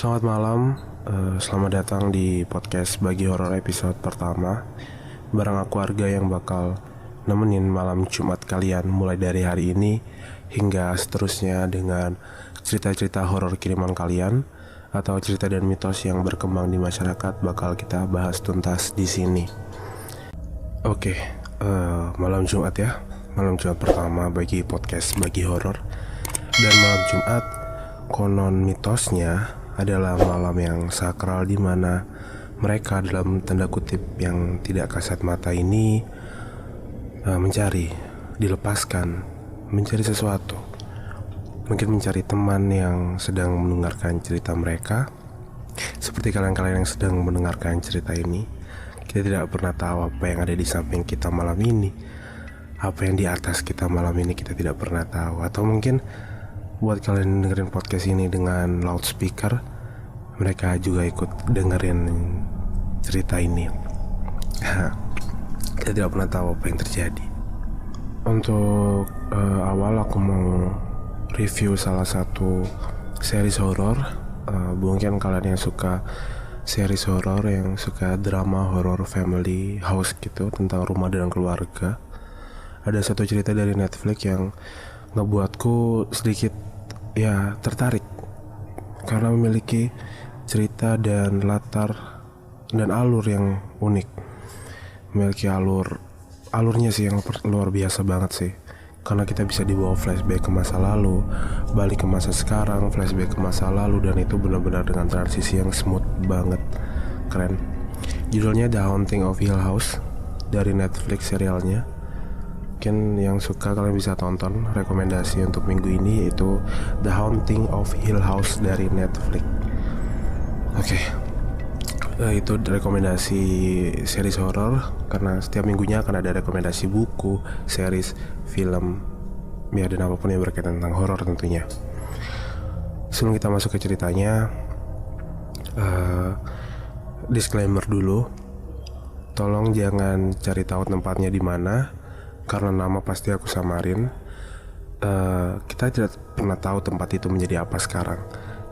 Selamat malam, selamat datang di podcast Bagi Horor episode pertama. Bareng aku Arga yang bakal nemenin malam Jumat kalian mulai dari hari ini hingga seterusnya dengan cerita-cerita horor kiriman kalian atau cerita dan mitos yang berkembang di masyarakat bakal kita bahas tuntas di sini. Oke, malam Jumat ya, malam Jumat pertama bagi podcast Bagi Horor. Dan malam Jumat konon mitosnya adalah malam yang sakral di mana mereka dalam tanda kutip yang tidak kasat mata ini mencari, dilepaskan, mencari sesuatu. Mungkin mencari teman yang sedang mendengarkan cerita mereka. Seperti kalian-kalian yang sedang mendengarkan cerita ini, kita tidak pernah tahu apa yang ada di samping kita malam ini, apa yang di atas kita malam ini kita tidak pernah tahu. Atau mungkin buat kalian dengerin podcast ini dengan loudspeaker, mereka juga ikut dengerin cerita ini. Kita tidak pernah tahu apa yang terjadi. Untuk awal aku mau review salah satu series horor. Mungkin kalian yang suka series horor, yang suka drama horor family house gitu, tentang rumah dan keluarga. Ada satu cerita dari Netflix yang ngebuatku sedikit tertarik karena memiliki cerita dan latar dan alur yang unik. Memiliki alurnya sih yang luar biasa banget sih, karena kita bisa dibawa flashback ke masa lalu, balik ke masa sekarang, flashback ke masa lalu, dan itu benar-benar dengan transisi yang smooth banget, keren. Judulnya The Haunting of Hill House dari Netflix serialnya. Mungkin yang suka kalian bisa tonton. Rekomendasi untuk minggu ini yaitu The Haunting of Hill House dari Netflix. Oke, itu rekomendasi series horor. Karena setiap minggunya akan ada rekomendasi buku, series, film, dan apapun yang berkaitan tentang horor tentunya. Sebelum kita masuk ke ceritanya, disclaimer dulu. Tolong jangan cari tahu tempatnya di mana, karena nama pasti aku samarin. Kita tidak pernah tahu tempat itu menjadi apa sekarang.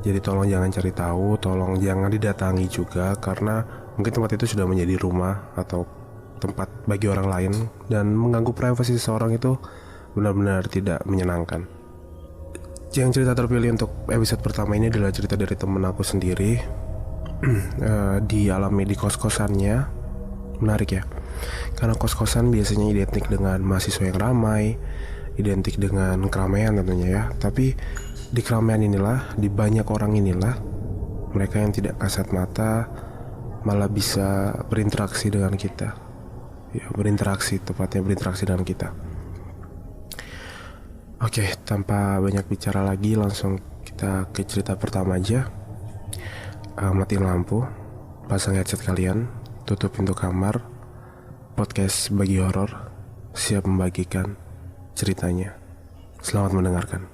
Jadi tolong jangan cari tahu, tolong jangan didatangi juga, karena mungkin tempat itu sudah menjadi rumah atau tempat bagi orang lain, dan mengganggu privasi seseorang itu benar-benar tidak menyenangkan. Yang cerita terpilih untuk episode pertama ini adalah cerita dari temen aku sendiri. Dialami di kos-kosannya. Menarik ya, karena kos-kosan biasanya identik dengan mahasiswa yang ramai, identik dengan keramaian tentunya ya. Tapi di keramaian inilah, di banyak orang inilah, mereka yang tidak kasat mata malah bisa berinteraksi dengan kita. Tepatnya berinteraksi dengan kita. Oke, tanpa banyak bicara lagi, langsung kita ke cerita pertama aja. Matiin lampu, pasang headset kalian, tutup pintu kamar. Podcast Bagi Horor siap membagikan ceritanya. Selamat mendengarkan.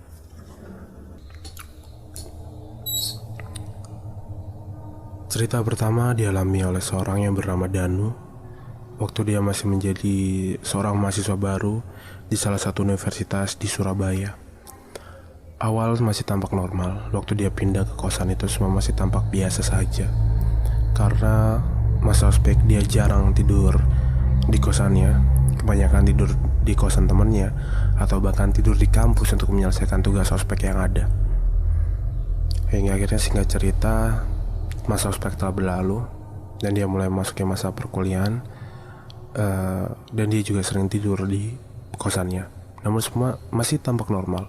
Cerita pertama dialami oleh seorang yang bernama Danu waktu dia masih menjadi seorang mahasiswa baru di salah satu universitas di Surabaya. Awal masih tampak normal. Waktu dia pindah ke kosan itu semua masih tampak biasa saja, karena masa ospek dia jarang tidur di kosannya, kebanyakan tidur di kosan temannya atau bahkan tidur di kampus untuk menyelesaikan tugas ospek yang ada. Hingga akhirnya singkat cerita, masa ospek telah berlalu dan dia mulai masuk ke masa perkuliahan, dan dia juga sering tidur di kosannya. Namun semua masih tampak normal,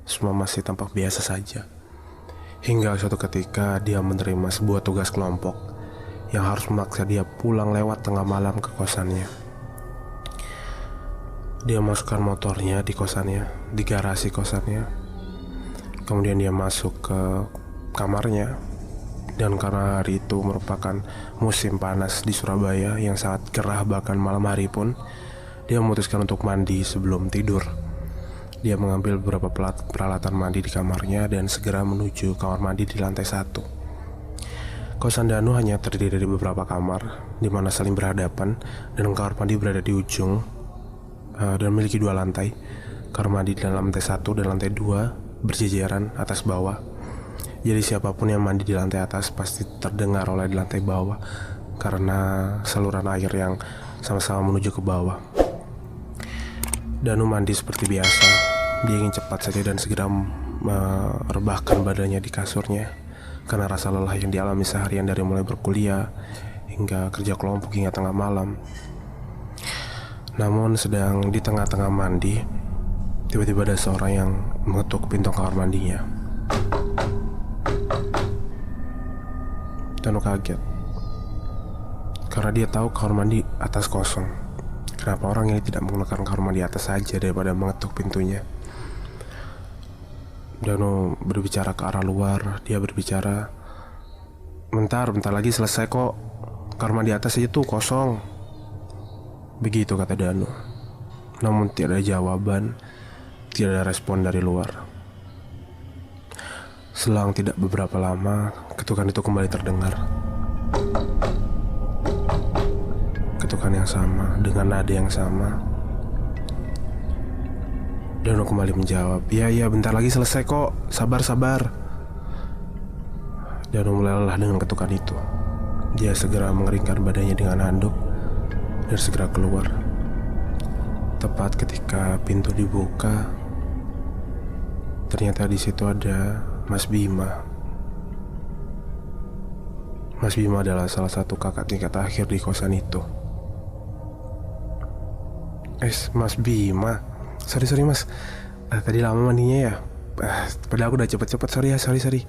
semua masih tampak biasa saja. Hingga suatu ketika dia menerima sebuah tugas kelompok yang harus memaksa dia pulang lewat tengah malam ke kosannya. Dia masukkan motornya di kosannya, di garasi kosannya. Kemudian dia masuk ke kamarnya. Dan karena hari itu merupakan musim panas di Surabaya yang sangat gerah, bahkan malam hari pun, dia memutuskan untuk mandi sebelum tidur. Dia mengambil beberapa peralatan mandi di kamarnya dan segera menuju kamar mandi di lantai 1. Kosan Danu hanya terdiri dari beberapa kamar, di mana saling berhadapan, dan kamar mandi berada di ujung dan memiliki 2 lantai. Kamar mandi di lantai 1 dan lantai 2 berjejeran atas bawah. Jadi siapapun yang mandi di lantai atas pasti terdengar oleh di lantai bawah karena saluran air yang sama-sama menuju ke bawah. Danu mandi seperti biasa. Dia ingin cepat saja dan segera merebahkan badannya di kasurnya karena rasa lelah yang dialami seharian dari mulai berkuliah hingga kerja kelompok hingga tengah malam. Namun sedang di tengah-tengah mandi, tiba-tiba ada seorang yang mengetuk pintu kamar mandinya. Danu kaget karena dia tahu kamar mandi atas kosong. Kenapa orang ini tidak menggunakan kamar mandi atas saja daripada mengetuk pintunya? Danu berbicara ke arah luar. Dia berbicara, bentar lagi selesai kok. Kamar mandi atas aja tuh kosong. Begitu kata Danu. Namun tidak ada jawaban, tidak ada respon dari luar. Selang tidak beberapa lama, ketukan itu kembali terdengar. Ketukan yang sama, dengan nada yang sama. Danu kembali menjawab, iya bentar lagi selesai kok, sabar. Danu mulai lelah dengan ketukan itu. Dia segera mengeringkan badannya dengan handuk dan segera keluar. Tepat ketika pintu dibuka, ternyata di situ ada Mas Bima. Mas Bima adalah salah satu kakak tingkat akhir di kosan itu. Mas Bima, sorry mas, tadi lama mandinya ya. Padahal aku udah cepet-cepet, sorry.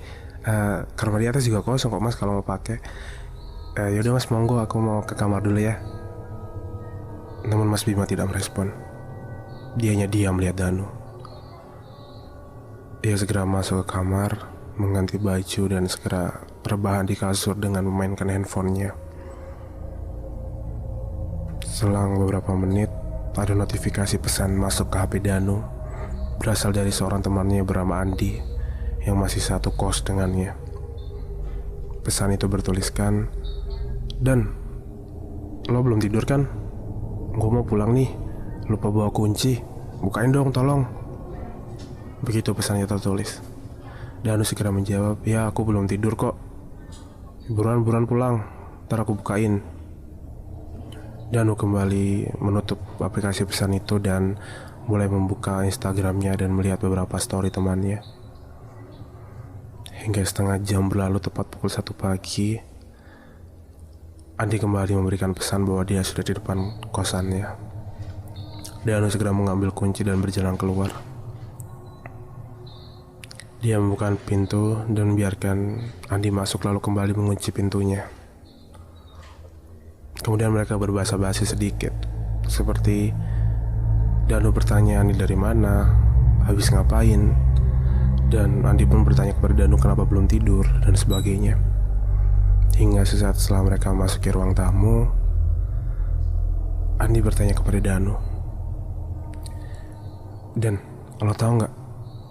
Kamar di atas juga kosong kok mas kalau mau pakai. Yaudah mas, monggo aku mau ke kamar dulu ya. Namun Mas Bima tidak merespon. Dianya diam melihat Danu. Dia segera masuk ke kamar, mengganti baju dan segera rebahan di kasur dengan memainkan handphonenya. Selang beberapa menit, ada notifikasi pesan masuk ke HP Danu. Berasal dari seorang temannya bernama Andi yang masih satu kos dengannya. Pesan itu bertuliskan, "Dan, lo belum tidur kan? Gue mau pulang nih, lupa bawa kunci. Bukain dong tolong." Begitu pesannya tertulis. Danu segera menjawab, "Ya aku belum tidur kok. Buruan pulang, ntar aku bukain." Danu kembali menutup aplikasi pesan itu dan mulai membuka Instagramnya dan melihat beberapa story temannya. Hingga setengah jam berlalu, tepat pukul 1 pagi, Andi kembali memberikan pesan bahwa dia sudah di depan kosannya. Danu segera mengambil kunci dan berjalan keluar. Dia membuka pintu dan membiarkan Andi masuk lalu kembali mengunci pintunya. Kemudian mereka berbahasa basi sedikit, seperti Danu bertanya Andi dari mana, habis ngapain, dan Andi pun bertanya kepada Danu kenapa belum tidur dan sebagainya. Hingga sesaat setelah mereka masuk ke ruang tamu, Andi bertanya kepada Danu, "Dan, lo tahu nggak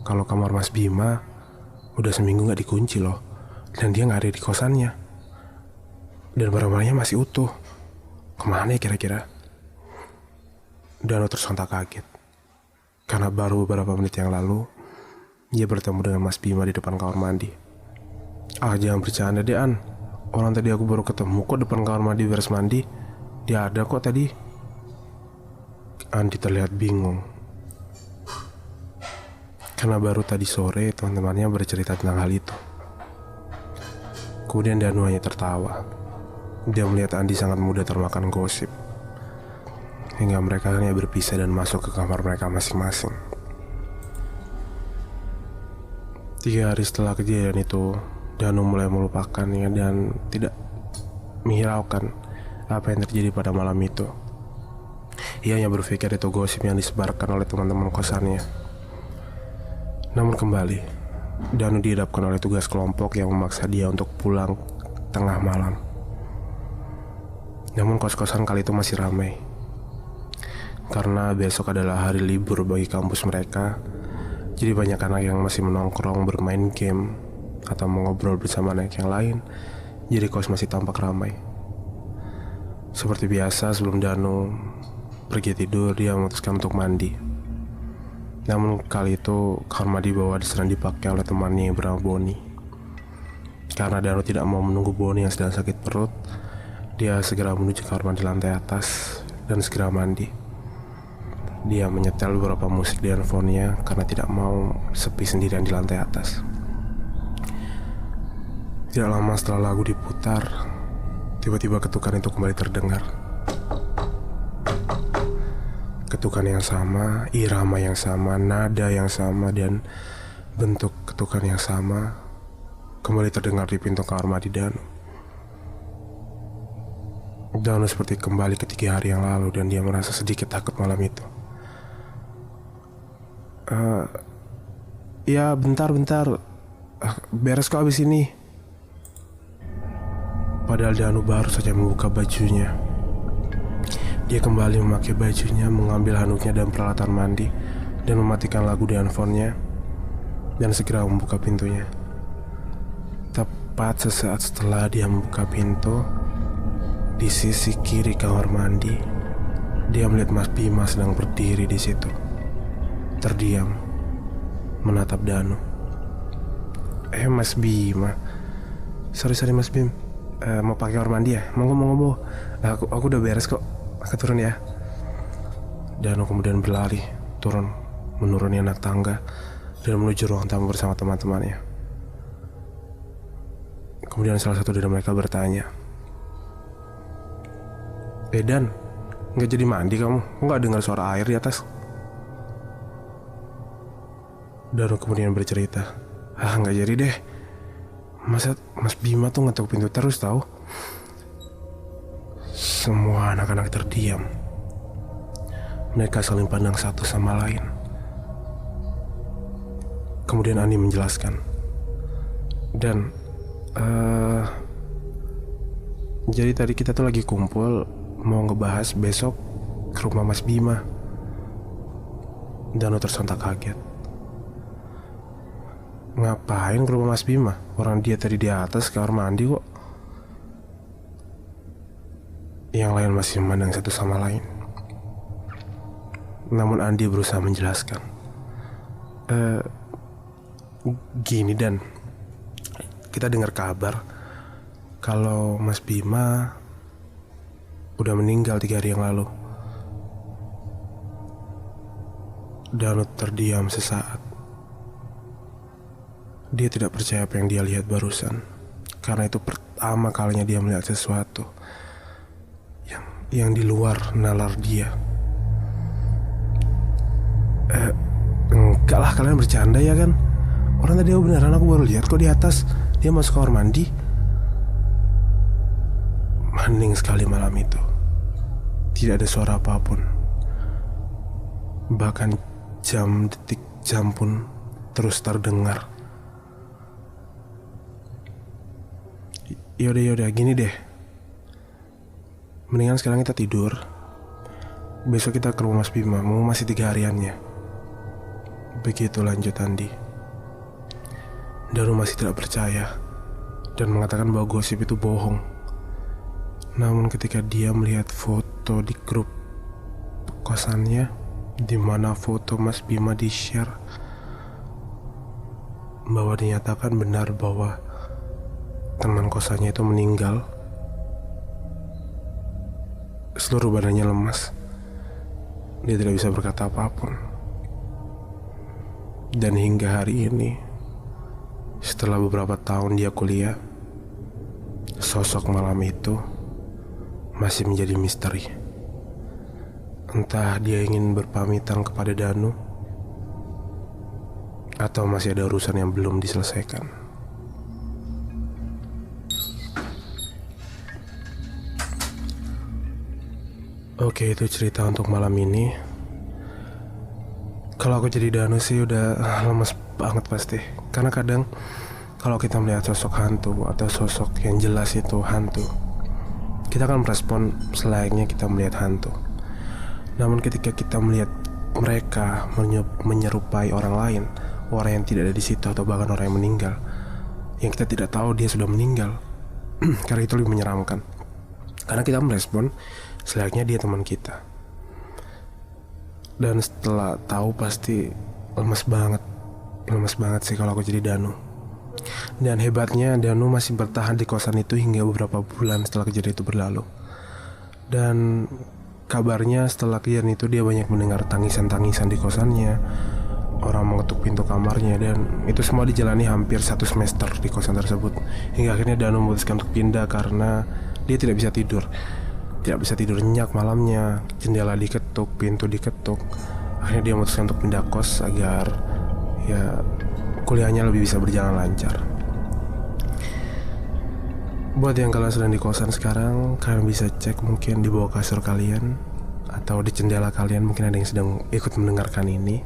kalau kamar Mas Bima udah seminggu nggak dikunci loh, dan dia nggak ada di kosannya, dan barang-barangnya masih utuh. Kemana ya kira-kira?" Danu tersontak kaget karena baru beberapa menit yang lalu dia bertemu dengan Mas Bima di depan kamar mandi. Jangan bercanda deh An. Orang tadi aku baru ketemu kok depan kamar mandi beres mandi. Dia ada kok tadi. Andi terlihat bingung karena baru tadi sore teman-temannya bercerita tentang hal itu. Kemudian Danu hanya tertawa. Dia melihat Andi sangat mudah termakan gosip. Hingga mereka hanya berpisah dan masuk ke kamar mereka masing-masing. 3 hari setelah kejadian itu, Danu mulai melupakannya dan tidak menghiraukan apa yang terjadi pada malam itu. Ia hanya berpikir itu gosip yang disebarkan oleh teman-teman kosannya. Namun kembali, Danu dihadapkan oleh tugas kelompok yang memaksa dia untuk pulang tengah malam. Namun kos-kosan kali itu masih ramai. Karena besok adalah hari libur bagi kampus mereka, jadi banyak anak yang masih menongkrong bermain game atau mengobrol bersama anak yang lain. Jadi kos masih tampak ramai. Seperti biasa, sebelum Danu pergi tidur, dia memutuskan untuk mandi. Namun kali itu kamar mandi bawah sedang dipakai oleh temannya yang bernama Boni. Karena Danu tidak mau menunggu Boni yang sedang sakit perut, dia segera menuju kamar mandi lantai atas dan segera mandi. Dia menyetel beberapa musik di handphonenya karena tidak mau sepi sendirian di lantai atas. Tidak lama setelah lagu diputar, tiba-tiba ketukan itu kembali terdengar. Ketukan yang sama, irama yang sama, nada yang sama, dan bentuk ketukan yang sama kembali terdengar di pintu kamar mandi Danu. Danu seperti kembali ke 3 hari yang lalu dan dia merasa sedikit takut malam itu. Ya bentar, beres kok abis ini. Padahal Danu baru saja membuka bajunya. Dia kembali memakai bajunya, mengambil handuknya dan peralatan mandi, dan mematikan lagu di handphonenya, dan segera membuka pintunya. Tepat sesaat setelah dia membuka pintu, di sisi kiri kamar mandi, dia melihat Mas Bima sedang berdiri di situ, terdiam, menatap Danu. Mas Bima, sorry Mas Bim, mau pakai kamar mandi ya? Monggo. Aku udah beres kok. Aku turun ya. Danu kemudian berlari turun, menuruni anak tangga dan menuju ruang tamu bersama teman-temannya. Kemudian salah satu dari mereka bertanya, Dan, nggak jadi mandi kamu? Nggak dengar suara air di atas? Danu kemudian bercerita, nggak jadi deh. Masa Mas Bima tuh ngetok pintu terus tahu? Semua anak-anak terdiam. Mereka saling pandang satu sama lain. Kemudian Ani menjelaskan, Dan, jadi tadi kita tuh lagi kumpul mau ngebahas besok ke rumah Mas Bima. Danu tersentak kaget. Ngapain ke rumah Mas Bima? Orang dia tadi di atas kamar mandi kok. Yang lain masih memandang satu sama lain. Namun Andi berusaha menjelaskan. Gini Dan, kita dengar kabar kalau Mas Bima udah meninggal 3 hari yang lalu. Danu terdiam sesaat. Dia tidak percaya apa yang dia lihat barusan, karena itu pertama kalinya dia melihat sesuatu yang di luar nalar dia. Enggak lah, kalian bercanda ya kan? Orang tadi beneran, aku baru lihat kok di atas. Dia masuk kamar mandi. Hening sekali malam itu. Tidak ada suara apapun. Bahkan jam, detik, jam pun terus terdengar. Yaudah, gini deh. Mendingan sekarang kita tidur. Besok kita ke rumah Mas Bima, mau masih 3 hariannya. Begitu lanjut Andi. Danu masih tidak percaya dan mengatakan bahwa gosip itu bohong. Namun ketika dia melihat foto di grup kosannya, di mana foto Mas Bima di-share, bahwa dinyatakan benar bahwa teman kosannya itu meninggal, seluruh badannya lemas. Dia tidak bisa berkata apapun. Dan hingga hari ini, setelah beberapa tahun dia kuliah, sosok malam itu masih menjadi misteri. Entah dia ingin berpamitan kepada Danu, atau masih ada urusan yang belum diselesaikan. Oke, itu cerita untuk malam ini. Kalau aku jadi Danu sih udah lemes banget pasti. Karena kadang kalau kita melihat sosok hantu atau sosok yang jelas itu hantu, kita akan merespon selayaknya kita melihat hantu. Namun ketika kita melihat mereka menyerupai orang lain, orang yang tidak ada di situ atau bahkan orang yang meninggal, yang kita tidak tahu dia sudah meninggal, karena itu lebih menyeramkan. Karena kita merespon selayaknya dia teman kita. Dan setelah tahu pasti lemes banget sih kalau aku jadi Danu. Dan hebatnya Danu masih bertahan di kosan itu hingga beberapa bulan setelah kejadian itu berlalu. Dan kabarnya setelah kejadian itu dia banyak mendengar tangisan-tangisan di kosannya, orang mengetuk pintu kamarnya, dan itu semua dijalani hampir 1 semester di kosan tersebut. Hingga akhirnya Danu memutuskan untuk pindah karena dia tidak bisa tidur. Tidak bisa tidur nyenyak malamnya, jendela diketuk, pintu diketuk. Akhirnya dia memutuskan untuk pindah kos agar ya kuliahnya lebih bisa berjalan lancar. Buat yang kalian sedang di kosan sekarang, kalian bisa cek mungkin di bawah kasur kalian atau di jendela kalian, mungkin ada yang sedang ikut mendengarkan ini,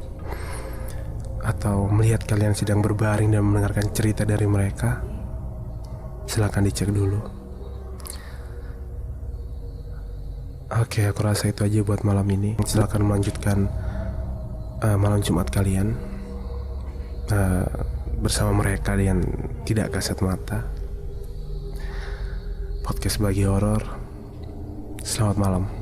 atau melihat kalian sedang berbaring dan mendengarkan cerita dari mereka. Silakan dicek dulu. Oke, aku rasa itu aja buat malam ini. Silakan melanjutkan malam Jumat kalian bersama mereka yang tidak kasat mata. Podcast Bagi Horor. Selamat malam.